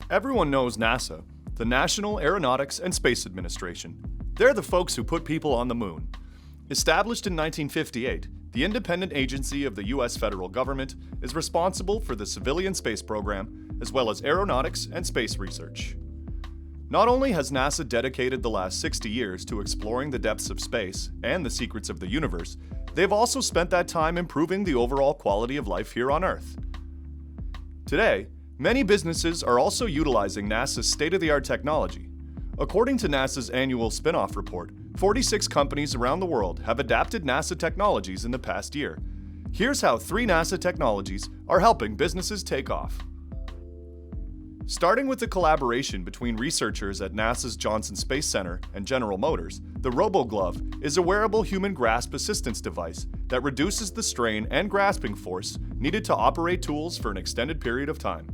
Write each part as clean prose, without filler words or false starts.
Everyone knows NASA, the National Aeronautics and Space Administration. They're the folks who put people on the moon. Established in 1958, the independent agency of the U.S. federal government is responsible for the civilian space program, as well as aeronautics and space research. Not only has NASA dedicated the last 60 years to exploring the depths of space and the secrets of the universe, they've also spent that time improving the overall quality of life here on Earth. Today, many businesses are also utilizing NASA's state-of-the-art technology. According to NASA's annual spin-off report, 46 companies around the world have adapted NASA technologies in the past year. Here's how 3 NASA technologies are helping businesses take off. Starting with the collaboration between researchers at NASA's Johnson Space Center and General Motors, the RoboGlove is a wearable human grasp assistance device that reduces the strain and grasping force needed to operate tools for an extended period of time.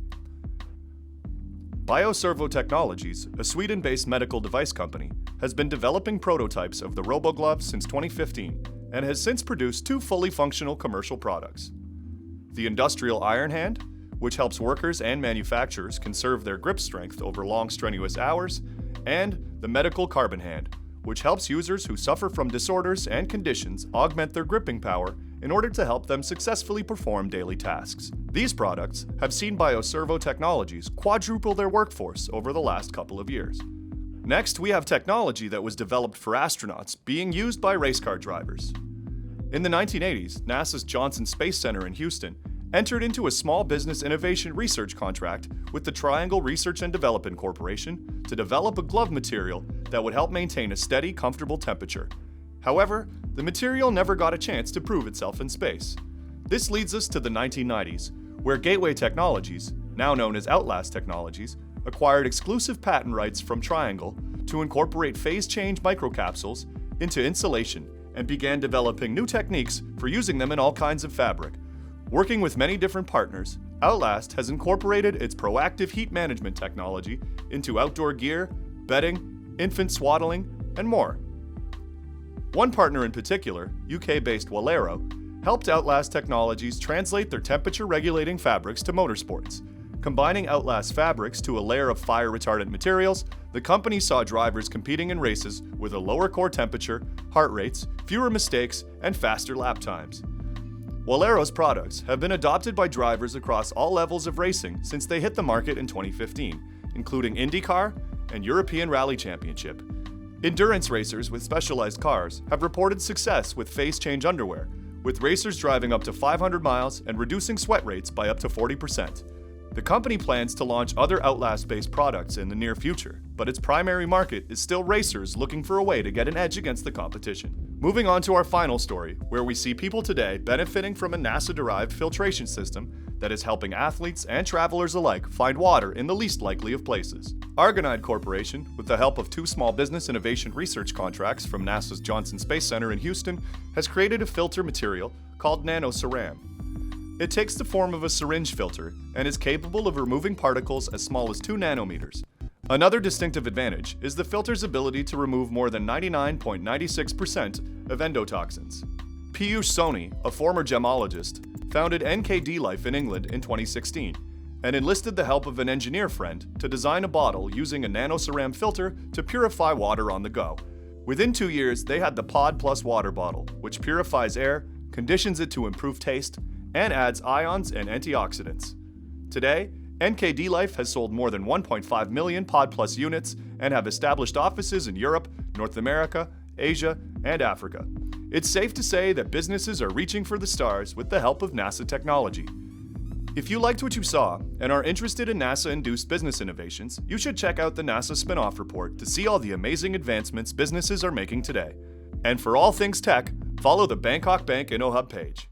Bioservo Technologies, a Sweden-based medical device company, has been developing prototypes of the RoboGlove since 2015 and has since produced 2 fully functional commercial products. The Industrial Iron Hand, which helps workers and manufacturers conserve their grip strength over long strenuous hours, and the Medical Carbon Hand, which helps users who suffer from disorders and conditions augment their gripping power in order to help them successfully perform daily tasks. These products have seen Bioservo Technologies quadruple their workforce over the last couple of years. Next, we have technology that was developed for astronauts being used by race car drivers. In the 1980s, NASA's Johnson Space Center in Houston entered into a small business innovation research contract with the Triangle Research and Development Corporation to develop a glove material that would help maintain a steady, comfortable temperature. However, the material never got a chance to prove itself in space. This leads us to the 1990s, where Gateway Technologies, now known as Outlast Technologies, acquired exclusive patent rights from Triangle to incorporate phase change microcapsules into insulation and began developing new techniques for using them in all kinds of fabric. Working with many different partners, Outlast has incorporated its proactive heat management technology into outdoor gear, bedding, infant swaddling, and more. One partner in particular, UK-based Walero, helped Outlast Technologies translate their temperature-regulating fabrics to motorsports. Combining Outlast fabrics to a layer of fire-retardant materials, the company saw drivers competing in races with a lower core temperature, heart rates, fewer mistakes, and faster lap times. Walero's products have been adopted by drivers across all levels of racing since they hit the market in 2015, including IndyCar and European Rally Championship. Endurance racers with specialized cars have reported success with phase change underwear, with racers driving up to 500 miles and reducing sweat rates by up to 40%. The company plans to launch other Outlast-based products in the near future, but its primary market is still racers looking for a way to get an edge against the competition. Moving on to our final story, where we see people today benefiting from a NASA-derived filtration system that is helping athletes and travelers alike find water in the least likely of places. ARGONIDE Corporation, with the help of 2 small business innovation research contracts from NASA's Johnson Space Center in Houston, has created a filter material called NANOCERAM. It takes the form of a syringe filter and is capable of removing particles as small as 2 nanometers. Another distinctive advantage is the filter's ability to remove more than 99.96% of endotoxins. Piyush Soni, a former gemologist, founded NKD Life in England in 2016 and enlisted the help of an engineer friend to design a bottle using a NANOCERAM filter to purify water on the go. Within 2 years, they had the Pod Plus water bottle, which purifies air, conditions it to improve taste, and adds ions and antioxidants. Today, NKD Life has sold more than 1.5 million Pod Plus units and have established offices in Europe, North America, Asia, and Africa. It's safe to say that businesses are reaching for the stars with the help of NASA technology. If you liked what you saw and are interested in NASA-induced business innovations, you should check out the NASA spin-off report to see all the amazing advancements businesses are making today. And for all things tech, follow the Bangkok Bank InnoHub page.